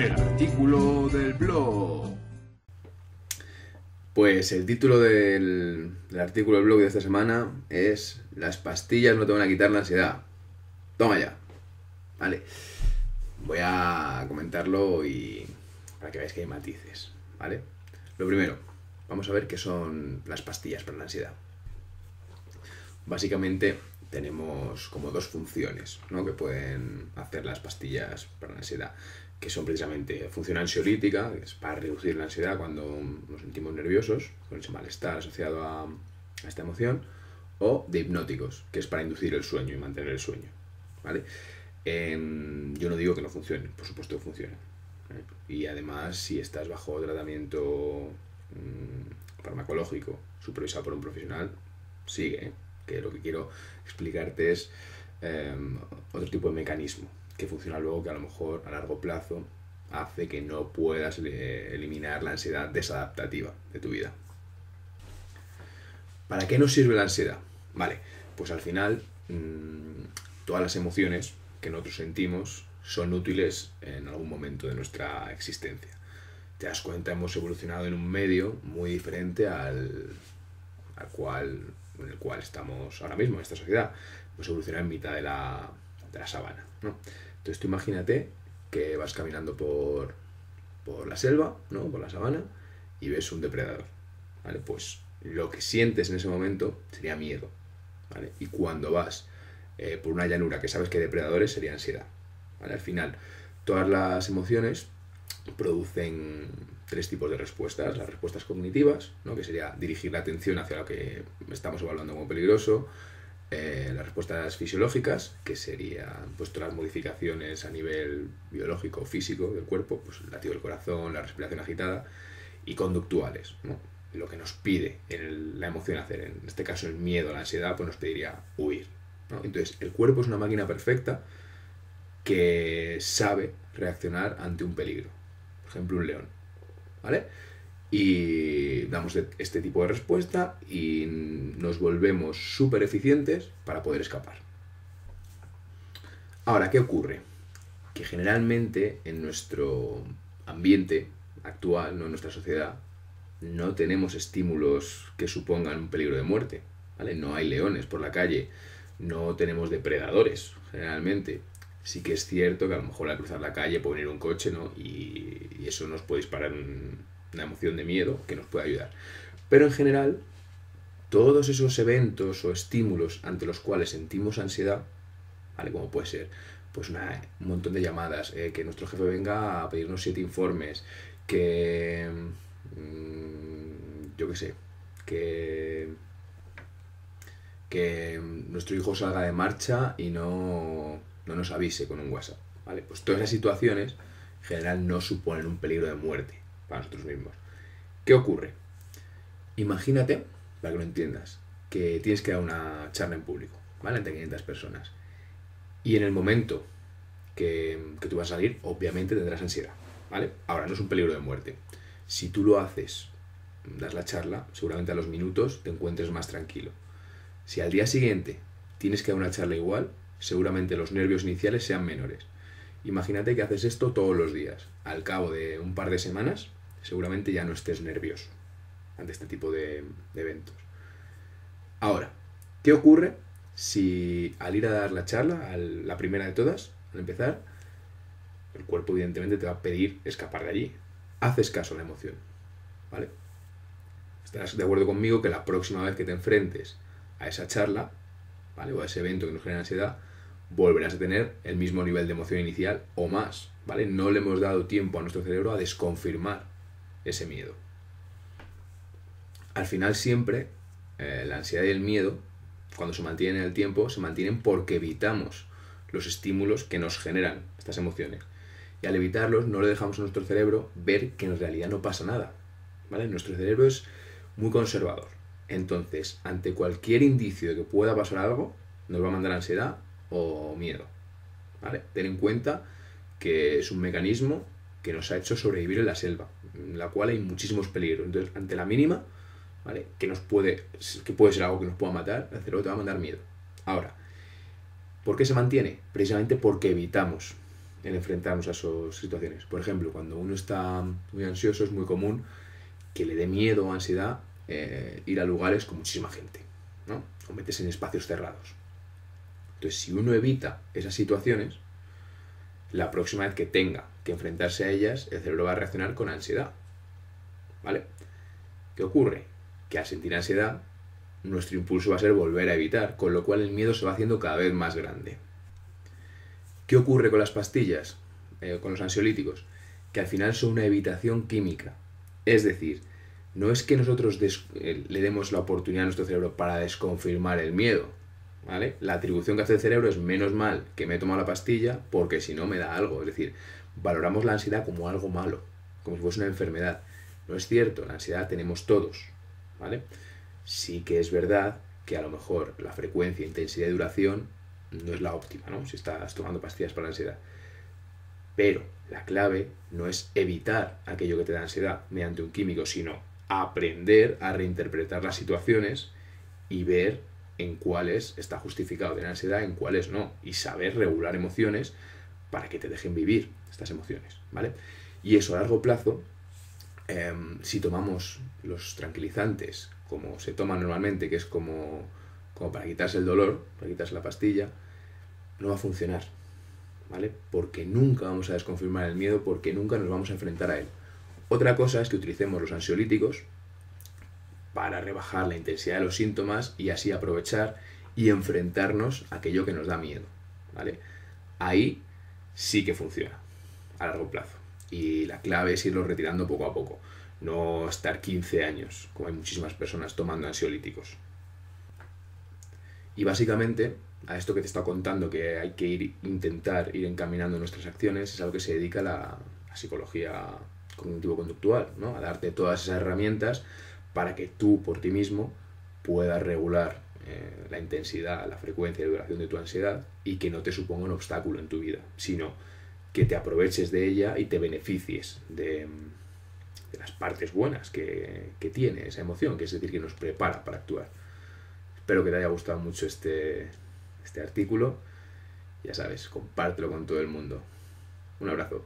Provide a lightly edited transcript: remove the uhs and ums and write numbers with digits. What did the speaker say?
El artículo del blog. Pues el título del artículo del blog de esta semana es "Las pastillas no te van a quitar la ansiedad". Toma ya. Vale. Voy a comentarlo y para que veáis que hay matices. ¿Vale? Lo primero, vamos a ver qué son las pastillas para la ansiedad. Básicamente tenemos como dos funciones, ¿no?, que pueden hacer las pastillas para la ansiedad, que son precisamente función ansiolítica, que es para reducir la ansiedad cuando nos sentimos nerviosos, con ese malestar asociado a esta emoción, o de hipnóticos, que es para inducir el sueño y mantener el sueño. ¿Vale? Yo no digo que no funcionen, por supuesto que funcionan. Y además, si estás bajo tratamiento farmacológico supervisado por un profesional, sigue, que lo que quiero explicarte es otro tipo de mecanismo que funciona luego, que a lo mejor a largo plazo hace que no puedas eliminar la ansiedad desadaptativa de tu vida. ¿Para qué nos sirve la ansiedad? Vale, pues al final todas las emociones que nosotros sentimos son útiles en algún momento de nuestra existencia. Te das cuenta, hemos evolucionado en un medio muy diferente en el cual estamos ahora mismo, en esta sociedad. Hemos evolucionado en mitad de la sabana, ¿no? Entonces tú imagínate que vas caminando por la selva, ¿no?, por la sabana, y ves un depredador. ¿Vale? Pues lo que sientes en ese momento sería miedo. ¿Vale? Y cuando vas por una llanura que sabes que hay depredadores, sería ansiedad. ¿Vale? Al final, todas las emociones producen tres tipos de respuestas. Las respuestas cognitivas, ¿no?, que sería dirigir la atención hacia lo que estamos evaluando como peligroso. Las respuestas fisiológicas, que serían pues todas las modificaciones a nivel biológico o físico del cuerpo, pues el latido del corazón, la respiración agitada. Y conductuales, ¿no?, lo que nos pide la emoción hacer. En este caso el miedo, la ansiedad, pues nos pediría huir, ¿no? Entonces el cuerpo es una máquina perfecta que sabe reaccionar ante un peligro. Por ejemplo, un león. ¿Vale? Y damos este tipo de respuesta y nos volvemos súper eficientes para poder escapar. Ahora, ¿qué ocurre? Que generalmente en nuestro ambiente actual, ¿no?, en nuestra sociedad, no tenemos estímulos que supongan un peligro de muerte. ¿Vale? No hay leones por la calle, no tenemos depredadores generalmente. Sí que es cierto que a lo mejor al cruzar la calle puede venir un coche, ¿no?, y eso nos puede disparar una emoción de miedo que nos puede ayudar. Pero en general, todos esos eventos o estímulos ante los cuales sentimos ansiedad, ¿vale?, como puede ser pues un montón de llamadas, que nuestro jefe venga a pedirnos 7 informes, que yo qué sé, que nuestro hijo salga de marcha y no nos avise con un WhatsApp, ¿vale? Pues todas esas situaciones en general no suponen un peligro de muerte para nosotros mismos. ¿Qué ocurre? Imagínate, para que lo entiendas, que tienes que dar una charla en público, ¿vale?, ante 500 personas. Y en el momento que tú vas a salir, obviamente tendrás ansiedad, ¿vale? Ahora, no es un peligro de muerte. Si tú lo haces, das la charla, seguramente a los minutos te encuentres más tranquilo. Si al día siguiente tienes que dar una charla igual, seguramente los nervios iniciales sean menores. Imagínate que haces esto todos los días. Al cabo de un par de semanas, seguramente ya no estés nervioso ante este tipo de eventos. Ahora, ¿qué ocurre si al ir a dar la charla, la primera de todas, al empezar, el cuerpo evidentemente te va a pedir escapar de allí? Haces caso a la emoción, ¿vale? Estarás de acuerdo conmigo que la próxima vez que te enfrentes a esa charla, ¿vale?, o a ese evento que nos genera ansiedad, volverás a tener el mismo nivel de emoción inicial o más, ¿vale? No le hemos dado tiempo a nuestro cerebro a desconfirmar ese miedo. Al final siempre la ansiedad y el miedo, cuando se mantienen en el tiempo, se mantienen porque evitamos los estímulos que nos generan estas emociones. Y al evitarlos no le dejamos a nuestro cerebro ver que en realidad no pasa nada, ¿vale? Nuestro cerebro es muy conservador. Entonces, ante cualquier indicio de que pueda pasar algo, nos va a mandar ansiedad o miedo, ¿vale? Ten en cuenta que es un mecanismo que nos ha hecho sobrevivir en la selva, en la cual hay muchísimos peligros. Entonces, ante la mínima, ¿vale?, que puede ser algo que nos pueda matar, el cerebro te va a mandar miedo. Ahora, ¿por qué se mantiene? Precisamente porque evitamos en enfrentarnos a esas situaciones. Por ejemplo, cuando uno está muy ansioso es muy común que le dé miedo o ansiedad ir a lugares con muchísima gente, ¿no? O meterse en espacios cerrados. Entonces, si uno evita esas situaciones, la próxima vez que tenga que enfrentarse a ellas, el cerebro va a reaccionar con ansiedad, ¿vale? ¿Qué ocurre? Que al sentir ansiedad, nuestro impulso va a ser volver a evitar, con lo cual el miedo se va haciendo cada vez más grande. ¿Qué ocurre con las pastillas, con los ansiolíticos? Que al final son una evitación química. Es decir, no es que nosotros le demos la oportunidad a nuestro cerebro para desconfirmar el miedo, ¿vale? La atribución que hace el cerebro es menos mal que me he tomado la pastilla porque si no me da algo. Es decir, valoramos la ansiedad como algo malo, como si fuese una enfermedad. No es cierto, la ansiedad tenemos todos, ¿vale? Sí que es verdad que a lo mejor la frecuencia, intensidad y duración no es la óptima, ¿no? Si estás tomando pastillas para la ansiedad. Pero la clave no es evitar aquello que te da ansiedad mediante un químico, sino aprender a reinterpretar las situaciones y ver en cuáles está justificado tener ansiedad, en cuáles no. Y saber regular emociones para que te dejen vivir estas emociones, ¿vale? Y eso a largo plazo, si tomamos los tranquilizantes como se toman normalmente, que es como para quitarse el dolor, para quitarse la pastilla, no va a funcionar, ¿vale? Porque nunca vamos a desconfirmar el miedo, porque nunca nos vamos a enfrentar a él. Otra cosa es que utilicemos los ansiolíticos para rebajar la intensidad de los síntomas y así aprovechar y enfrentarnos a aquello que nos da miedo, ¿vale? Ahí sí que funciona a largo plazo. Y la clave es irlo retirando poco a poco, no estar 15 años, como hay muchísimas personas tomando ansiolíticos. Y básicamente, a esto que te he estado contando, que hay que intentar ir encaminando nuestras acciones, es a lo que se dedica la psicología cognitivo-conductual, ¿no? A darte todas esas herramientas para que tú, por ti mismo, puedas regular la intensidad, la frecuencia y la duración de tu ansiedad y que no te suponga un obstáculo en tu vida, sino que te aproveches de ella y te beneficies de las partes buenas que tiene esa emoción, que es decir, que nos prepara para actuar. Espero que te haya gustado mucho este artículo. Ya sabes, compártelo con todo el mundo. Un abrazo.